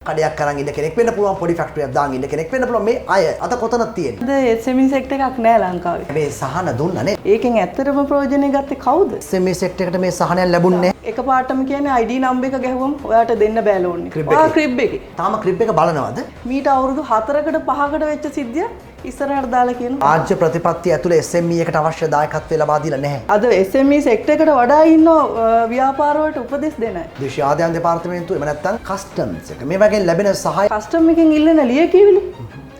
කඩයක් කරන් ඉන්න කෙනෙක් වෙන්න පුළුවන් පොඩි ෆැක්ටරියක් දාන් ඉන්න කෙනෙක් වෙන්න පුළුවන් මේ අය අත කොතනද තියෙන්නේ SME සෙක්ටර් එකක් නෑ ලංකාවේ මේ සහන දුන්නනේ ඒකෙන් ඇත්තටම ප්‍රයෝජනෙ ගත්තේ කවුද SME සෙක්ටර් එකට මේ සහනයක් ලැබුණේ එකපාරටම කියන්නේ ID නම්බර් එක ගැහුවම ඔයාට දෙන්න බෑ ලෝන් එක ඔයා ක්‍රිබ් එකේ තාම ක්‍රිබ් එක බලනවද මීට අවුරුදු 4කට 5කට වෙච්ච සිද්ධිය ඉස්සරහට දාලා කියනවා රාජ්‍ය ප්‍රතිපත්තිය ඇතුලේ SME එකට අවශ්‍ය දායකත්වය ලබා දීලා නැහැ අද SME සෙක්ටර් එකට වඩා ඉන්න ව්‍යාපාර වලට උපදෙස් දෙන අය දේශීය ආදායම් දෙපාර්තමේන්තුව එහෙම නැත්නම් කස්ටම්ස් එක මේ වගේ ලැබෙන සහාය කස්ටම් එකෙන් ඉල්ලන ලියකියවිලි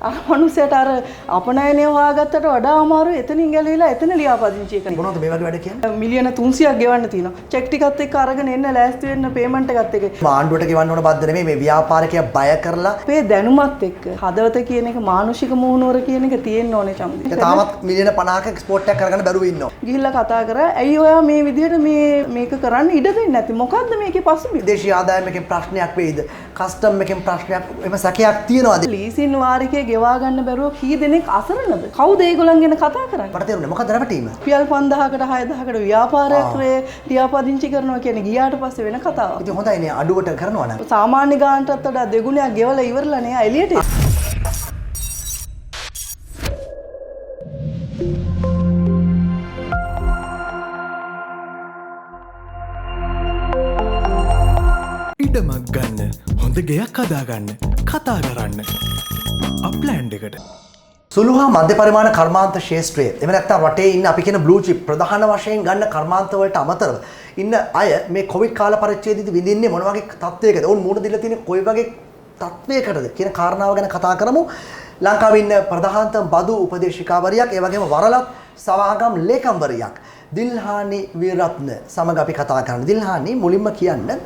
අර මනුස්සයට අර අපනයනය හොයාගත්තට වඩා අමාරු එතනින් ගැලවිලා එතන ලියාපදිංචි එක මොනවද මේ වගේ වැඩ කියන්නේ මිලියන 300ක් ගෙවන්න තියෙනවා චෙක් ටිකත් එක්ක අරගෙන එන්න ලෑස්ති වෙන්න පේමන්ට් එකත් එක්ක ආණ්ඩුවට ගෙවන්න ඕන බද්ද නෙමෙයි මේ ව්‍යාපාරිකයා බය කරලා අපේ දැනුමත් එක්ක හදවත කියන එක මානුෂික මුහුණුවර කියන එක තියෙන්න ඕනේ චම්දි තාමත් මිලියන 50ක එක්ස්පෝර්ට් එකක් කරගන්න බැරුව ඉන්නවා ගිහිල්ලා කතා කරා ඇයි ඔයා මේ විදිහට මේක කරන්න ඉඩ දෙන්නේ නැති මොකද්ද මේකේ පසුබිම දේශීය ආදායම් එකෙන් ප්‍රශ්නයක් වෙයිද කස්ටම් එකෙන් ප්‍රශ්නයක් එම සැකයක් තියනවාද ලීසින් වාරිකේ ගෙවා ගන්න බැරුව කී දෙනෙක් අසරණද කවුද ඒගොල්ලන් ගැන කතා කරන්නේ මට තේරුණේ මොකක්ද රැවටීම රුපියල් 5000කට 6000කට ව්‍යාපාරයක් ලියාපදිංචි කරනවා කියන්නේ ගියාට පස්සේ වෙන කතාවක් ඉතින් හොඳයි නේ අඩුවට කරනවා නම් සාමාන්‍ය ගානටත් වඩා දෙගුණයක් ගෙවලා ඉවරලා නේ එළියට ඉඩමක් ගන්න හොඳ ගෙයක් හදාගන්න කතා කරන්න අප්ලෑන්ඩ් එකට සුළු හා මධ්‍ය පරිමාණ කර්මාන්ත ශේෂ්ත්‍රයේ එහෙම නැත්නම් රටේ ඉන්න අපි කියන බ්ලූ චිප් ප්‍රධාන වශයෙන් ගන්න කර්මාන්ත වලට අමතරව ඉන්න අය මේ කොවිඩ් කාල පරිච්ඡේදයේදී විඳින්නේ මොන වගේ තත්වයකද? ඔවුන් මුහුණ දීලා තියෙන කොයි වගේ තත්වයකටද කියන කාරණාව ගැන කතා කරමු. ලංකාවේ ඉන්න ප්‍රධානතම බදු උපදේශිකාවරියක් ඒ වගේම වරලත් සමාගම් ලේකම්වරියක් දිල්හානි වීරරත්න සමග අපි කතා කරනවා. දිල්හානි මුලින්ම කියන්න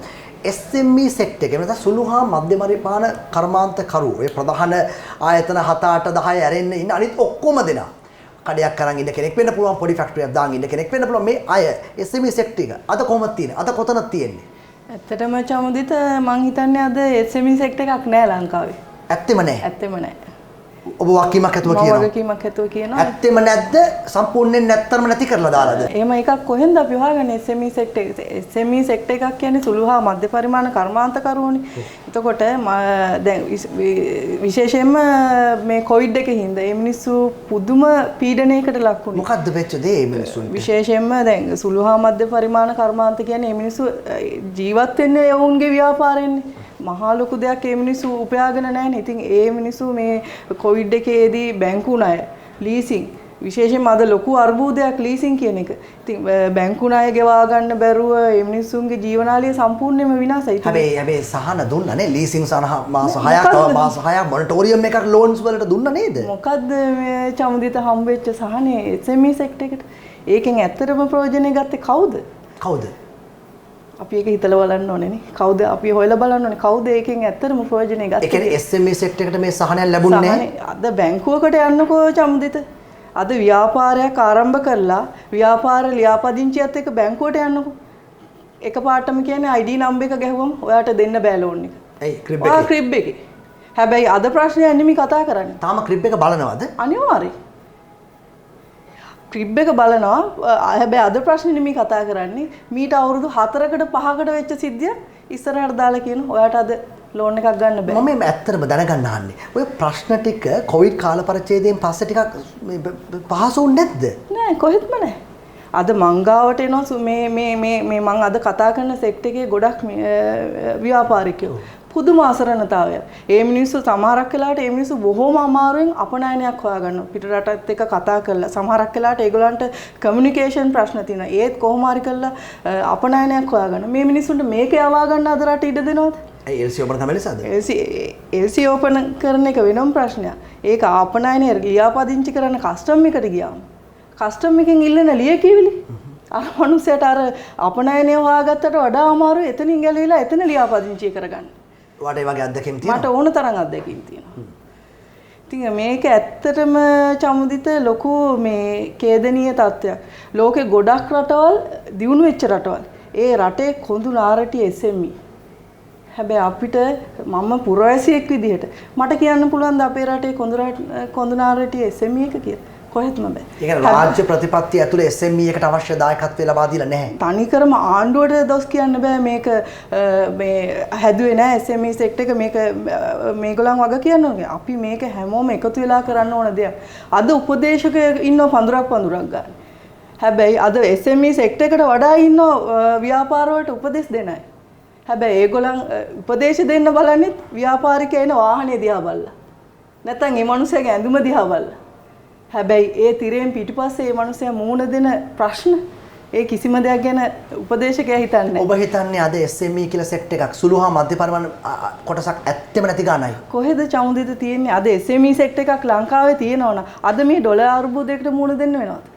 SME සෙක්ටර් එක නැත්නම් සුළු හා මධ්‍යම පරිමාණ කර්මාන්තකරු ඒ ප්‍රධාන ආයතන 7 8 10 ඇරෙන්න ඉන්න අනිත් ඔක්කොම දෙනා කඩයක් කරන් ඉන්න කෙනෙක් වෙන්න පුළුවන් පොඩි ෆැක්ටරියක් දාන් ඉන්න කෙනෙක් වෙන්න පුළුවන් මේ අය SME සෙක්ටර් එක අද කොහොමද තියෙන්නේ අද කොතනද තියෙන්නේ ඇත්තටම චමුදිත මං හිතන්නේ අද SME සෙක්ටර් එකක් නෑ ලංකාවේ ඇත්තෙම නෑ ඇත්තෙම නෑ ඔබ වකීමක් ඇතුව කියනවා වගකීමක් ඇතුව කියනවා ඇත්තෙම නැද්ද සම්පූර්ණයෙන් නැත්තරම නැති කරලා දාලාද එහෙම එකක් කොහෙන්ද අපි හොයාගන්නේ SME සෙක්ටර් එකක් කියන්නේ සුළු හා මධ්‍ය පරිමාණ කර්මාන්තකරුවෝනේ එතකොට දැන් විශේෂයෙන්ම මේ කොවිඩ් එකේ හින්දා මේ මිනිස්සු පුදුම පීඩනයකට ලක් වුණා මොකද්ද වෙච්ච දේ මේ මිනිස්සුන්ට විශේෂයෙන්ම දැන් සුළු හා මධ්‍ය පරිමාණ කර්මාන්ත කියන්නේ මේ මිනිස්සු ජීවත් වෙන්නේ යවුන්ගේ ව්‍යාපාරෙන්නේ මහා ලොකු දෙයක් මේ මිනිස්සු උපයාගෙන නැහැ නේ. ඉතින් ඒ මිනිස්සු මේ කොවිඩ් එකේදී බැංකු ණය ලීසින් විශේෂයෙන්ම අද ලොකු අර්බුදයක් ලීසින් කියන එක. ඉතින් බැංකු ණය ගෙවා ගන්න බැරුව මේ මිනිස්සුන්ගේ ජීවනාලිය සම්පූර්ණයෙන්ම විනාශයි. හැබැයි සහන දුන්නා නේ ලීසින් සහ මාස 6ක් තව මාස 6ක් මොනිටෝරියම් එකක් ලෝන්ස් වලට දුන්නා නේද? මොකද්ද මේ චමුදිත හම්බෙච්ච සහනේ SME සෙක්ටර් එකට? ඒකෙන් ඇත්තටම ප්‍රයෝජනෙ ගත්තේ කවුද? කවුද? අපි ඒක හිතලා බලන්න ඕනේ නේ. කවුද අපි හොයලා බලන්න ඕනේ. කවුද ඒකෙන් ඇත්තටම ප්‍රයෝජනෙ ගත්තේ? ඒ කියන්නේ SME සෙක්ටර් එකට මේ සහනයක් ලැබුණේ නැහැ. අද බැංකුවකට යන්නකෝ චමුදිත. අද ව්‍යාපාරයක් ආරම්භ කරලා ව්‍යාපාර ලියාපදිංචියත් එක්ක බැංකුවට යන්නකෝ. එකපාරටම කියන්නේ ID නම්බර් එක ගැහුවම ඔයාට දෙන්න බෑ ලෝන් එක. ඇයි ක්‍රිබ් එකේ? ආ ක්‍රිබ් එකේ. හැබැයි අද ප්‍රශ්නය නෙමෙයි කතා කරන්නේ. තාම ක්‍රිබ් එක බලනවද? අනිවාර්යයෙන්. ක්‍රිබ් එක බලනවා හැබැයි අද ප්‍රශ්නේ නෙමෙයි කතා කරන්නේ මීට අවුරුදු 4කට 5කට වෙච්ච සිද්ධිය ඉස්සරහට දාලා කියන ඔයාට අද ලෝන් එකක් ගන්න බෑ මම මේ ඇත්තටම දැනගන්න අහන්නේ ඔය ප්‍රශ්න ටික කොවිඩ් කාල පරිච්ඡේදයෙන් පස්සේ ටිකක් පහසුුන්නේ නැද්ද නෑ කොහෙත්ම නෑ අද මංගාවට එනවා මේ මං අද කතා කරන සෙක්ටර් එකේ ගොඩක් ව්‍යාපාරිකයෝ පුදුම අසරණතාවය. ඒ මිනිස්සු සමහරක් වෙලාවට ඒ මිනිස්සු බොහොම අමාරුවෙන් අපනයනයක් හොයාගන්නවා. පිට රටත් එක්ක කතා කරලා සමහරක් වෙලාවට ඒගොල්ලන්ට කමියුනිකේෂන් ප්‍රශ්න තියෙනවා. ඒත් කොහොම හරි කරලා අපනයනයක් හොයාගන්න. මේ මිනිස්සුන්ට මේක යවා ගන්න අද රට ඉඩ දෙනවද? ඒ LC ඕපන් තමයි ලෙසද? LC ඕපන් කරන එක වෙනම ප්‍රශ්නයක්. ඒක අපනයනය ලියාපදිංචි කරන කස්ටම් එකට ගියාම කස්ටම් එකෙන් ඉල්ලන ලියකියවිලි අර මනුස්සයට අර අපනයනය හොයාගත්තට වඩා අමාරුයි එතනින් ගැලවිලා එතන ලියාපදිංචි කරගන්න. වට ඒ වගේ අත්දැකීම් තියෙනවා. මට ඕන තරම් අත්දැකීම් තියෙනවා. ඉතින් මේක ඇත්තටම චමුදිත ලොකු මේ ඛේදනීය තත්ත්වයක්. ලෝකේ ගොඩක් රටවල් දියුණු වෙච්ච රටවල්. ඒ රටේ කොඳු නාරටි SME. හැබැයි අපිට මම පුරවැසියෙක් විදිහට මට කියන්න පුළුවන් ද අපේ රටේ කොඳු නාරටි SME එක කියලා. කොහෙත්ම බෑ. ඒ කියන්නේ රාජ්‍ය ප්‍රතිපත්තිය ඇතුලේ SME එකට අවශ්‍ය දායකත්වය ලබා දීලා නැහැ. තනිකරම ආණ්ඩුවට දොස් කියන්න බෑ මේක මේ හැදුවේ නෑ SME සෙක්ටර් එක මේක මේගොල්ලන් වග කියන්න ඕනේ. අපි මේක හැමෝම එකතු වෙලා කරන්න ඕන දෙයක්. අද උපදේශකයෙක් ඉන්නව පඳුරක් ගන්න. හැබැයි අද SME සෙක්ටර් එකට වඩා ඉන්නව ව්‍යාපාර වලට උපදෙස් දෙන්නයි. හැබැයි ඒගොල්ලන් උපදේශ දෙන්න බලන්නේ ව්‍යාපාරිකයා එන වාහනේ දිහා බලලා. නැත්නම් ඒ මනුස්සයාගේ ඇඳුම දිහා බලලා. හැබැයි ඒ තිරයෙන් පිටිපස්සේ ඒ මනුස්සයා මූණ දෙන ප්‍රශ්න ඒ කිසිම දෙයක් ගැන උපදේශකයා හිතන්නේ නැහැ. ඔබ හිතන්නේ අද SME කියලා සෙක්ටර් එකක් සුළු හා මධ්‍ය පරිමාණ කොටසක් ඇත්තෙම නැති ගානයි. කොහෙද චමුදිත තියෙන්නේ? අද SME සෙක්ටර් එකක් ලංකාවේ තියෙනවනම් අද මේ ඩොලර් අර්බුදයකට මුහුණ දෙන්න වෙනවද?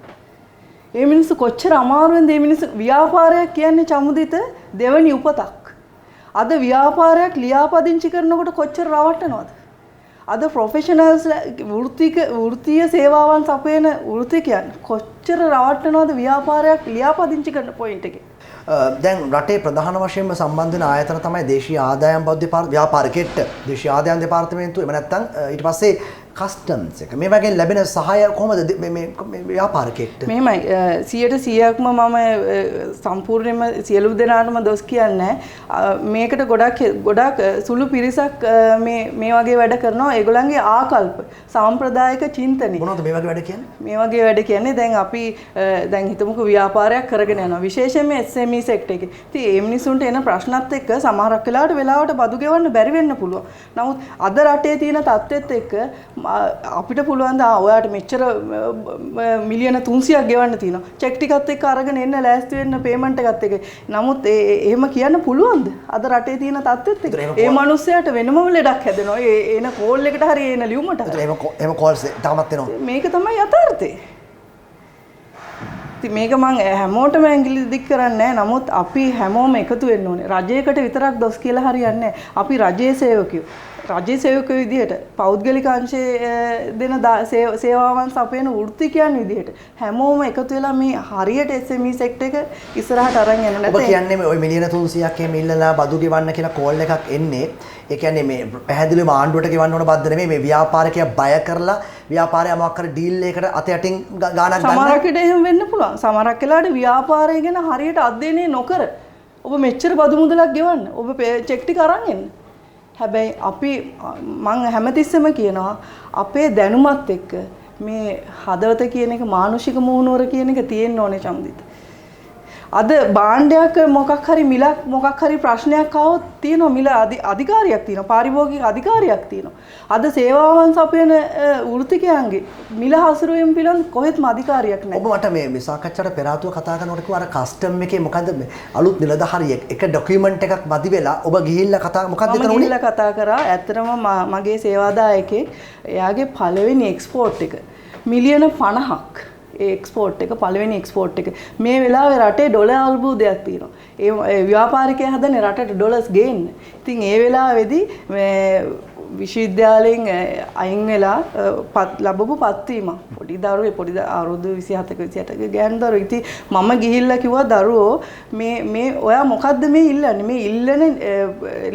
මේ මිනිස්සු කොච්චර අමාරුවෙන්ද මේ මිනිස්සු ව්‍යාපාරයක් කියන්නේ චමුදිත දෙවනි උපතක්. අද ව්‍යාපාරයක් ලියාපදිංචි කරනකොට කොච්චර රවට්ටනවද? අද ප්‍රොෆෙෂනල්ස් වෘත්තීය සේවාවන් සපයන වෘත්තිකයන් කොච්චර රවට්ටනවද ව්‍යාපාරයක් ලියාපදිංචි කරන පොයින්ට් එකේ. දැන් රටේ ප්‍රධාන වශයෙන්ම සම්බන්ධ වෙන ආයතන තමයි දේශීය ආදායම් බෞද්ධ ව්‍යාපාර කෙට්ට. දේශීය ආදායම් දෙපාර්තමේන්තුව එහෙම නැත්නම් ඊට පස්සේ කස්ටම්ස් එක. මේ වගේ ලැබෙන සහාය කොහොමද මේ ව්‍යාපාර කෙට්ට? මෙහෙමයි 100%ක්ම මම සම්පූර්ණයෙන්ම සියලු දෙනාටම දොස් කියන්නේ මේකට ගොඩක් සුළු පිරිසක් මේ වගේ වැඩ කරනවා. ඒගොල්ලන්ගේ ආකල්ප සාම්ප්‍රදායික චින්තනෙ. මොනවද මේ වගේ වැඩ කියන්නේ? මේ වගේ වැඩ කියන්නේ දැන් අපි දැන් හිතමුකෝ ව්‍යාපාරයක් කරගෙන යනවා. විශේෂයෙන්ම SME සෙක්ටර් එකේ. ඉතින් මේ මිනිසුන්ට එන ප්‍රශ්නත් එක්ක සමහරක් වෙලාවට බදු ගෙවන්න බැරි වෙන්න පුළුවන්. නමුත් අද රටේ තියෙන තත්ත්වෙත් එක්ක අපිට පුළුවන් ද ඔයාට මෙච්චර මිලියන 300ක් ගෙවන්න තියෙනවා. චෙක් ටිකත් එක්ක අරගෙන එන්න ලෑස්ති වෙන්න පේමන්ට් එකත් එක්ක. නමුත් එහෙම කියන්න පුළුවන්ද? අද රටේ තියෙන තත්ත්වෙත් එක්ක. ඒ මිනිස්සයාට වෙනම ලෙඩක් හැදෙනවා. එන කෝල් එකට හරි එන ලියුමට. එහෙම කෝල්ස් තාමත් එනවා. මේක තමයි යථාර්ථය. ඉතින් මේක මම හැමෝටම ඇඟිලි දික් කරන්නේ නැහැ. නමුත් අපි හැමෝම එකතු වෙන්න ඕනේ. රජයකට විතරක් දොස් කියලා හරියන්නේ නැහැ. අපි රජයේ සේවකයෝ. රජයේ සේවකයෝ විදිහට පෞද්ගලික අංශයේ දෙන සේවාවන් සපයන වෘත්තිකයන් විදිහට හැමෝම එකතු වෙලා මේ හරියට SME සෙක්ටර් එක ඉස්සරහට අරන් යන්න නැත්නම් ඔබ කියන්නේ මේ ওই මිලියන 300ක් එහෙම ඉල්ලලා බදු ගෙවන්න කියලා කෝල් එකක් එන්නේ. ඒ කියන්නේ මේ පැහැදිලිවම ආණ්ඩුවට ගෙවන්න ඕන බද්ද නෙමෙයි මේ ව්‍යාපාරිකයා බය කරලා ව්‍යාපාරය මොකක් හරි ඩීල් එකකට අත යටින් ගාණක් ගන්න. සමහරකට එහෙම වෙන්න පුළුවන්. සමහරක් වෙලාවට ව්‍යාපාරය ගැන හරියට අධ්‍යයනය නොකර ඔබ මෙච්චර බදු මුදලක් ගෙවන්න. ඔබ චෙක් ටික අරන් එන්න. හැබැයි අපි මම හැමතිස්සෙම කියනවා අපේ දැනුමත් එක්ක මේ හදවත කියන එක මානුෂික මුහුණුවර කියන එක තියෙන්න ඕනේ චම්දිත. අද භාණ්ඩයක් මොකක් හරි මිලක් මොකක් හරි ප්‍රශ්නයක් ආවොත් තියෙනවා මිල අධිකාරියක් තියෙනවා පාරිභෝගික අධිකාරියක් තියෙනවා. අද සේවාවන් සපයන වෘත්තිකයන්ගේ මිල හසුරුවීම පිළිබඳ කොහෙත්ම අධිකාරියක් නැහැ. ඔබ මට මේ සාකච්ඡාවට පෙර ආතුව කතා කරනකොට කිව්වා අර කස්ටම් එකේ මොකද්ද අලුත් නිලධාරියෙක් එක ඩොකියුමන්ට් එකක් මදි වෙලා ඔබ ගිහිල්ලා කතා මොකද්ද කරන්නේ? මම ගිහිල්ලා කතා කරා. ඇත්තටම මගේ සේවාදායකේ එයාගේ පළවෙනි එක්ස්පෝර්ට් එක මිලියන 50ක් ඒ එක්ස්පෝර්ට් එක පළවෙනි එක්ස්පෝර්ට් එක මේ වෙලාවේ රටේ ඩොලර් අල්බුදයක් තියෙනවා. ඒ ව්‍යාපාරිකයා හදන්නේ රටට ඩොලර්ස් ගේන්න. ඉතින් ඒ වෙලාවේදී මේ විශ්වවිද්‍යාලයෙන් අයින් වෙලා ලැබපු පත්වීම පොඩි දරුවෙක් අවුරුදු 27ක 28ක ගෑනු දරුවෙක්. ඉතින් මම ගිහිල්ලා කිව්වා දරුවෝ මේ ඔයා මොකද්ද මේ ඉල්ලන්නේ? මේ ඉල්ලන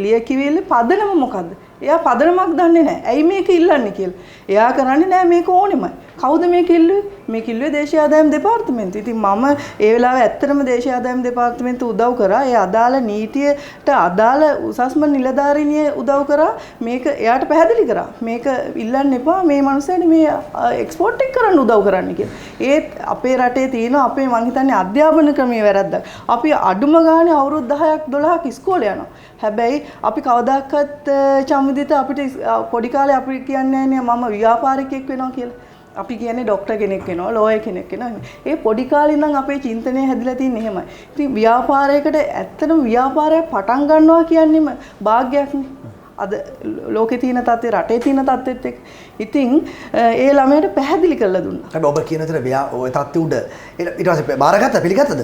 ලියකියවිල්ලේ පදනම මොකද්ද? එයා පදනමක් දන්නේ නැහැ. ඇයි මේක ඉල්ලන්නේ කියලා. එයා කරන්නේ නැහැ මේක ඕනෙමයි. කවුද මේක ඉල්ලුවේ? මේක ඉල්ලුවේ දේශීය ආදායම් දෙපාර්තමේන්තුව. ඉතින් මම ඒ වෙලාවේ ඇත්තටම දේශීය ආදායම් දෙපාර්තමේන්තුව උදව් කරා. ඒ අදාළ නීතියට අදාළ උසස්ම නිලධාරිනිය උදව් කරා. මේක එයාට පැහැදිලි කරා. මේක ඉල්ලන්න එපා. මේ මනුස්සයනේ මේ එක්ස්පෝර්ට් එක කරන්න උදව් කරන්න කියලා. ඒත් අපේ රටේ තියෙන අපේ මං හිතන්නේ අධ්‍යාපන ක්‍රමයේ වැරද්දක්. අපි අඩුම ගානේ අවුරුදු 10ක් 12ක් ඉස්කෝලේ යනවා. හැබැයි අපි කවදාකවත් චම්දිත අපිට පොඩි කාලේ අපි කියන්නේ නැහැ මම ව්‍යාපාරිකයෙක් වෙනවා කියලා. අපි කියන්නේ ડોක්ටර් කෙනෙක් වෙනවා, ලෝයර් කෙනෙක් වෙනවා. ඒ පොඩි කාලේ ඉඳන් අපේ චින්තනය හැදිලා තියෙන්නේ එහෙමයි. ඉතින් ව්‍යාපාරයකට ඇත්තටම ව්‍යාපාරයක් පටන් ගන්නවා කියන්නේම භාග්‍යයක්නේ. අද ලෝකේ තියෙන තත්ත්වය රටේ තියෙන තත්ත්වෙත් එක්ක. ඉතින් ඒ ළමයට පැහැදිලි කරලා දුන්නා. හැබැයි ඔබ කියන විතර ඔය තත්ත්වෙ උඩ ඊට පස්සේ බාරගත්තා පිළිගත්තද?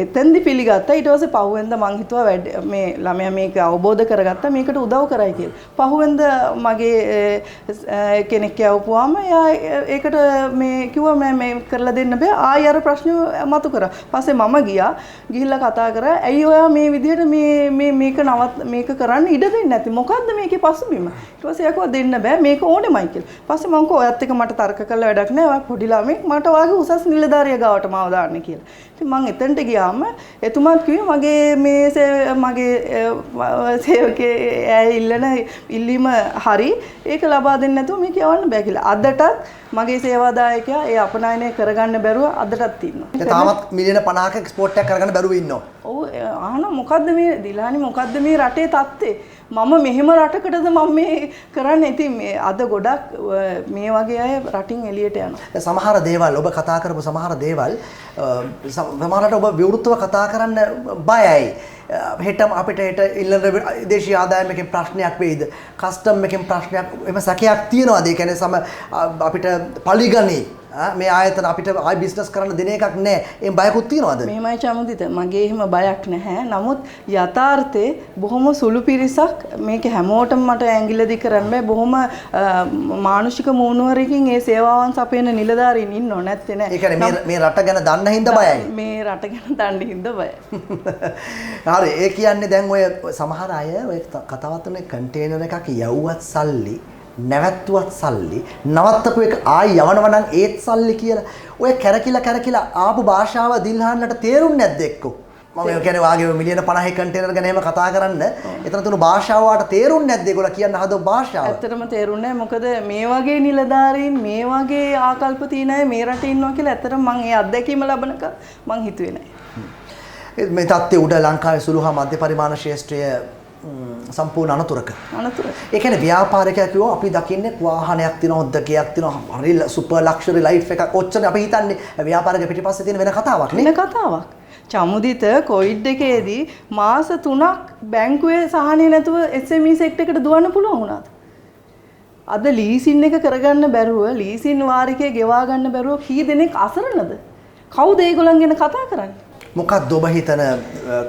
එතෙන්දි පිළිගත්තා. ඊට පස්සේ පහුවෙන්ද මං හිතුවා මේ ළමයා මේක අවබෝධ කරගත්තා මේකට උදව් කරයි කියලා. පහුවෙන්ද මගේ කෙනෙක් යවපුවාම එයා ඒකට මේ කිව්වා මම මේ කරලා දෙන්න බෑ. ආයෙ අර ප්‍රශ්න මතු කරා. පස්සේ මම ගිහිල්ලා කතා කරා. ඇයි ඔයා මේ විදිහට මේක කරන්න ඉඩ දෙන්නේ නැති? මොකද්ද මේකේ පසුබිම. ඊට පස්සේ යකෝ දෙන්න බෑ මේක ඕනෙමයි කියලා. පස්සේ මම කෝ ඔයත් එක්ක මට තර්ක කරලා වැඩක් නෑ. ඔය පොඩි ළමෙක් මට වාගේ උසස් නිලධාරිය ගාවට මාව දාන්න කියලා. ඉතින් මම එතනට ගියාම එතුමාත් කිව්වේ මගේ සේවකේ ඇය ඉල්ලන ඉල්ලීම හරි ඒක ලබා දෙන්න නැතුව මේක යවන්න බෑ කියලා. අදටත් මගේ සේවාදායකයා ඒ අපනයනය කරගන්න බැරුව අදටත් ඉන්නවා. තාමත් මිලියන 50ක එක්ස්පෝර්ට් එකක් කරගන්න බැරුව ඉන්නවා. ඔව් අහනවා මොකද්ද මේ දිලානි මොකද්ද මේ රටේ තත්ත්වය? මම මෙහෙම රටකටද මම මේ කරන්නේ. ඉතින් මේ අද ගොඩක් මේ වගේ අය රටින් එළියට යනවා. සමහර දේවල් ඔබ කතා කරපු සමහර දේවල් සමහරට ඔබ විවෘතව කතා කරන්න බයයි. හෙටම අපිට හෙට ඉල්ලන දේශීය ආදායමකින් ප්‍රශ්නයක් වෙයිද? කස්ටම් එකකින් ප්‍රශ්නයක් එම සැකයක් තියනවාද? ඒ කියන්නේ අපිට පලිගනි මේ ආයතන අපිට ආයි බිස්නස් කරන්න දෙන එකක් නැහැ. ඒ බයකුත් තියනවාද? මෙහෙමයි චමුදිත. මගේ එහෙම බයක් නැහැ. නමුත් යථාර්ථයේ බොහොම සුළු පිරිසක් මේක හැමෝටම මට ඇඟිල්ල දික් කරන්න බෑ. බොහොම මානුෂික මූණුවරකින් මේ සේවාවන් සපයන නිලධාරීන් ඉන්නෝ නැත්තේ නෑ. ඒ කියන්නේ මේ රට ගැන දන්න හින්දා බයයි. මේ රට ගැන දන්න හින්දා බයයි. හරි ඒ කියන්නේ දැන් ඔය සමහර අය ඔය කතාවත්නේ කන්ටේනර් එකක් යවුවත් සල්ලි නැවැත්තුවත් සල්ලි නවත්තපු එක ආයි යවනවා නම් ඒත් සල්ලි කියලා ඔය කැරකිලා ආපු භාෂාව දිල්හන්නට තේරුන්නේ නැද්ද එක්කෝ මම කියන්නේ වාගේ මිලියන 50 කන්ටේනර් ගැන එහෙම කතා කරන්න එතන තුණු භාෂාව වාට තේරුන්නේ නැද්ද ඒගොල්ලෝ කියන්න හදව භාෂාව ඇත්තටම තේරුන්නේ නැහැ මොකද මේ වගේ නිලධාරීන් මේ වගේ ආකල්ප තියෙන අය මේ රටේ ඉන්නවා කියලා ඇත්තටම මම ඒ අත්දැකීම ලැබනක මං හිතුවේ නැහැ මේ තත්ත්වය උඩ ලංකාවේ සුළු හා මධ්‍ය පරිමාණ ශේෂ්ත්‍රය සම්පූර්ණ අනතුරක. ඒ කියන්නේ ව්‍යාපාරිකයා කිව්වා අපි දකින්නේ වාහනයක් තියෙනවා හොද්දකයක් තියෙනවා හරි සුපර් ලක්ෂරි ලයිෆ් එකක් ඔච්චර අපි හිතන්නේ ව්‍යාපාරික පිටිපස්සේ තියෙන වෙන කතාවක් නේ. වෙන කතාවක්. චමුදිත කොවිඩ් එකේදී මාස 3ක් බැංකුවේ සහනය නැතුව SME සෙක්ටර් එකට දුවන්න පුළුවන් වුණාද? අද ලීසින් එක කරගන්න බැරුව ලීසින් වාරිකේ ගෙවා ගන්න බැරුව කී දෙනෙක් අසරණද? කවුද ඒගොල්ලන් ගැන කතා කරන්නේ? මොකක්ද ඔබ හිතන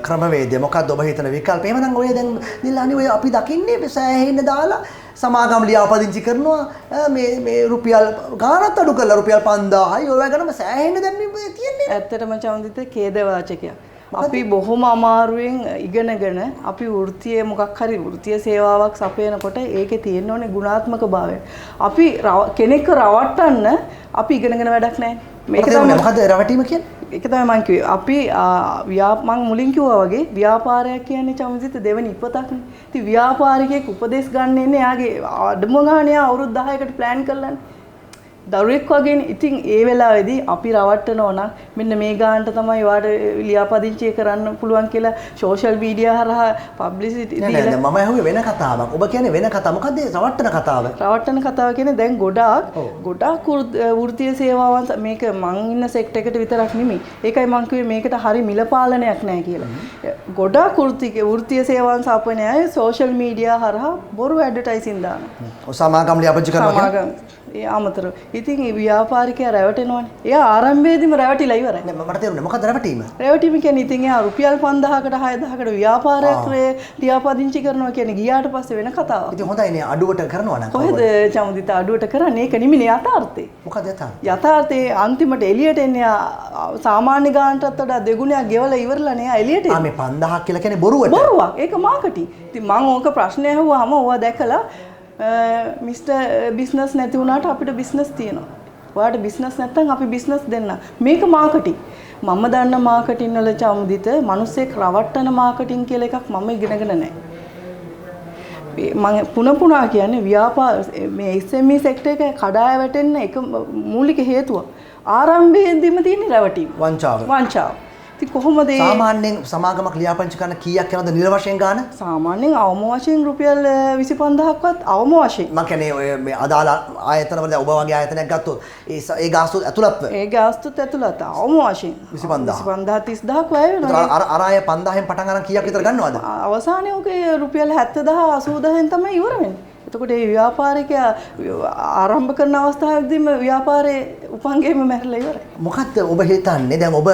ක්‍රමවේදය මොකක්ද ඔබ හිතන විකල්ප එහෙමනම් ඔය දැන් නිල්ලානි ඔය අපි දකින්නේ සෑහෙන්න දාලා සමාගම් ලියාපදිංචි කරනවා මේ රුපියල් ගානක් අඩු කරලා රුපියල් 5000යි ඔය වගේම සෑහෙන්න දැන් මේ තියෙන්නේ ඇත්තටම චන්දිත ඛේදවාචකයක් අපි බොහොම අමාරුවෙන් ඉගෙනගෙන අපි වෘත්තීය මොකක් හරි වෘත්තීය සේවාවක් සපයනකොට ඒකේ තියෙන්න ඕනේ ගුණාත්මක භාවය අපි කෙනෙක්ව රවට්ටන්න අපි ඉගෙනගෙන වැඩක් නැහැ මේක තමයි මොකද රවටීම කියන්නේ ඒක තමයි මම කිව්වේ. අපි මම මුලින් කිව්වා වගේ ව්‍යාපාරයක් කියන්නේ චමුදිත දෙවෙනි ඉපතක්නේ. ඉතින් ව්‍යාපාරිකයෙක් උපදෙස් ගන්න ඉන්නේ එයාගේ අඩුම ගානේ අවුරුදු 10කට ප්ලෑන් කරලානේ. දරුවෙක් වගේනේ. ඉතින් ඒ වෙලාවේදී අපි රවට්ටනවා නම් මෙන්න මේ ගානට තමයි වාට ලියාපදිංචි කරන්න පුළුවන් කියලා සෝෂල් මීඩියා හරහා පබ්ලිසිටි දීලා නෑ මම අහුවේ වෙන කතාවක්. ඔබ කියන්නේ වෙන කතාව. මොකද්ද රවට්ටන කතාව? රවට්ටන කතාව කියන්නේ දැන් ගොඩාක් වෘත්තීය සේවාවන් මේක මං ඉන්න සෙක්ටර් එකට විතරක් නෙමෙයි. ඒකයි මං කිව්වේ මේකට හරි මිල පාලනයක් නැහැ කියලා. ගොඩාක් වෘත්තීය සේවාවන් සපයන අය සෝෂල් මීඩියා හරහා බොරු ඇඩ්වර්ටයිසින් දානවා. ඔය සමාගම් ලියාපදිංචි කරනවා කියන්නේ ඒ අමතරව. ඉතින් මේ ව්‍යාපාරිකයා රැවටෙනවනේ. එයා ආරම්භයේදීම රැවටිලා ඉවරයි. නෑ මට තේරුණා. මොකක්ද රැවටීම? රැවටීම කියන්නේ ඉතින් එයා රුපියල් 5000කට 6000කට ව්‍යාපාරයක් ලියාපදිංචි කරනවා කියන්නේ ගියාට පස්සේ වෙන කතාවක්. ඉතින් හොඳයිනේ අඩුවට කරනවා නම්. කොහෙද චමුදිත අඩුවට කරන්නේ? ඒක නෙමෙයි යථාර්ථය. මොකද යථාර්ථය? යථාර්ථයේ අන්තිමට එළියට එන්නේ සාමාන්‍ය ගානටත් වඩා දෙගුණයක් ගෙවලා ඉවරලා නේ එළියට එන්නේ. මේ 5000ක් කියලා කියන්නේ බොරුවට. බොරුවක්. ඒක මාකටිං. ඉතින් මම ඕක ප්‍රශ්නය අහුවාම ඕවා දැකලා මිස්ටර් බිස්නස් නැති වුණාට අපිට බිස්නස් තියෙනවා. ඔයාලට බිස්නස් නැත්නම් අපි බිස්නස් දෙන්න. මේක මාකටිං. මම දන්න මාකටිං වල චමුදිත මිනිස්සෙක් රවට්ටන මාකටිං කියලා එකක් මම ඉගෙනගෙන නැහැ. මම පුනා කියන්නේ මේ SME සෙක්ටර් එක කඩාය වැටෙන්න එක මූලික හේතුව ආරම්භයේදීම තියෙන රැවටීම. වංචාව. ඉතින් කොහොමද සාමාන්‍යයෙන් සමාගමක් ලියාපදිංචි කරන කීයක් යනවද නිල වශයෙන් ගාන? සාමාන්‍යයෙන් අවම වශයෙන් රුපියල් 25000ක්වත් අවම වශයෙන්. මම කියන්නේ ඔය මේ අදාළ ආයතනවල ඔබ වගේ ආයතනයක් ගත්තොත් ඒ ගාස්තු ඇතුළත්ව. ඒ ගාස්තුත් ඇතුළත අවම වශයෙන් 25000 30000ක් වැය වෙනවා. අර අය 5000න් පටන් අරන් කීයක් විතර ගන්නවද? අවසානයේ ඔකේ රුපියල් 70000 80000න් තමයි ඉවර වෙන්නේ. එතකොට මේ ව්‍යාපාරිකයා ආරම්භ කරන අවස්ථාවේදීම ව්‍යාපාරේ උපංගෙම මැරලා ඉවරයි. මොකක්ද ඔබ හිතන්නේ දැන් ඔබ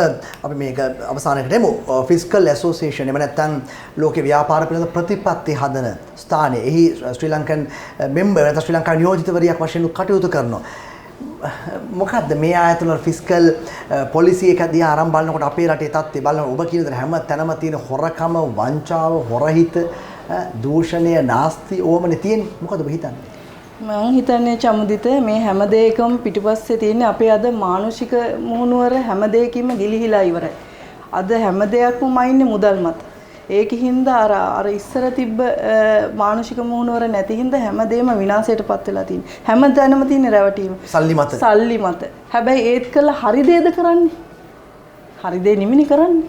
අපි මේක අවසානයකට එමු ෆිස්කල් ඇසෝසියේෂන් එහෙම නැත්නම් ලෝක ව්‍යාපාර පිළිබඳ ප්‍රතිපත්ති හදන ස්ථානයේ එහි ශ්‍රී ලංකන් මෙම්බර් නැත්නම් ශ්‍රී ලංකා නියෝජිතවරියක් වශයෙන් කටයුතු කරනවා. මොකද්ද මේ ආයතන වල ෆිස්කල් පොලිසි එක දිහා ආරම්භ බලනකොට අපේ රටේ තත්ත්වය බලන ඔබ කියන දේ හැම තැනම තියෙන හොරකම වංචාව හොරහිත දූෂණය නාස්ති ඕමනේ තියෙන්නේ. මොකද ඔබ හිතන්නේ? මම හිතන්නේ චමුදිත මේ හැම දෙයකම පිටිපස්සේ තියෙන අපේ අද මානසික මුහුණුවර හැම දෙයකින්ම ගිලිහිලා ඉවරයි. අද හැම දෙයක්ම මයින්නේ මුදල් මත. ඒකින්ද අර ඉස්සර තිබ්බ මානසික මුහුණුවර නැති හින්දා හැම දෙයක්ම විනාශයටපත් වෙලා තියෙනවා. හැම තැනම තියෙන රැවටීම. සල්ලි මත. සල්ලි මත. හැබැයි ඒත් කළා හරි දෙයද කරන්නේ? හරි දෙය නිමිනි කරන්නේ.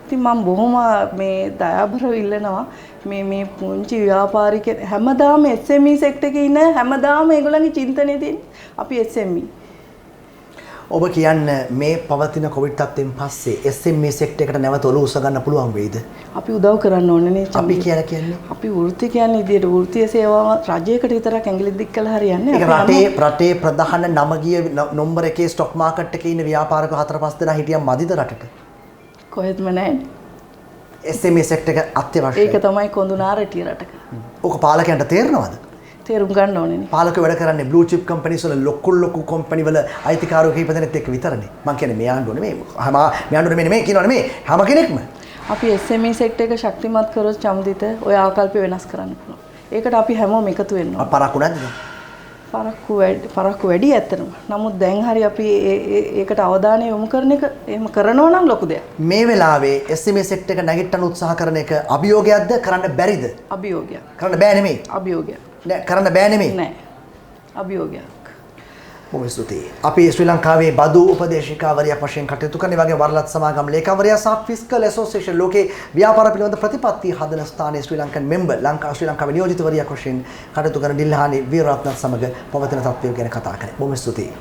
ඉතින් මම බොහොම මේ දයාබරව ඉල්ලනවා මේ පුංචි ව්‍යාපාරික හැමදාම SME සෙක්ටර් එකේ ඉන්න හැමදාම ඒගොල්ලන්ගේ චින්තනයේ තියෙන අපි SME. ඔබ කියන්නේ මේ පවතින කොවිඩ් තත්ත්වයෙන් පස්සේ SME සෙක්ටර් එකට නැවත ඔලුව උස්ස ගන්න පුළුවන් වෙයිද? අපි උදව් කරන්න ඕනේ නේ. අපි කියන්නේ අපි වෘත්ති කියන්නේ විදියට වෘත්තීය සේවාව රජයකට විතරක් ඇඟිලි දික් කළා හරියන්නේ නැහැ. ඒක රටේ ප්‍රධාන නමගිය නම්බර 1 ස්ටොක් මාකට් එකේ ඉන්න ව්‍යාපාරිකයෝ 4-5 දෙනා හිටියම් මදිද රටට? කොහෙත්ම නැහැ. SME සෙක්ටර් එක අත්‍යවශ්‍යයි. ඒක තමයි කොඳුනාරටිය රටක. ඕක පාලකයන්ට තේරෙනවද? තේරුම් ගන්න ඕනේ නේ. පාලකයෝ වැඩ කරන්නේ බ්ලූ චිප් කම්පැනිස් වල ලොකු කම්පැනි වල අයිතිකාරයෝ කීප දෙනෙක් එක්ක විතරනේ. මං කියන්නේ මේ ආණ්ඩුව නෙමෙයි. මේ ආණ්ඩුව නෙමෙයි කියනවා නෙමෙයි. හැම කෙනෙක්ම. අපි SME සෙක්ටර් එක ශක්තිමත් කරොත් චමුදිත ඔය ආකල්ප වෙනස් කරන්න පුළුවන්. ඒකට අපි හැමෝම එකතු වෙන්න ඕනේ. පරක්කු නැද්ද? පරක්කු වැඩි ඇත්තටම. නමුත් දැන් හරි අපි ඒකට අවධානය යොමු කරන එක එහෙම කරනවා නම් ලොකු දෙයක්. මේ වෙලාවේ SME සෙක්ටර් එක නැගිටන්න උත්සාහ කරන එක අභියෝගයක්ද කරන්න බැරිද? අභියෝගයක්. කරන්න බෑ නෙමෙයි. අභියෝගයක්. නෑ කරන්න බෑ නෙමෙයි. නෑ. අභියෝගයක්. බොහොම ස්තුතියි. අපි ශ්‍රී ලංකාවේ බදු උපදේශිකාවරියක් වශයෙන් කටයුතු කරන වගේ වරලත් සමාගම් ලේකම්වරයා සහ ෆිස්කල් ඇසෝසියේෂන් ලෝකේ ව්‍යාපාර පිළිබඳ ප්‍රතිපත්ති හදන ස්ථානයේ ශ්‍රී ලංකන් මෙම්බර් ශ්‍රී ලංකාවේ නියෝජිතවරියක් වශයෙන් කටයුතු කරන ඩිල්හානි වීරරත්න සමග පවතින තත්ත්වය ගැන කතා කරේ. බොහොම ස්තුතියි.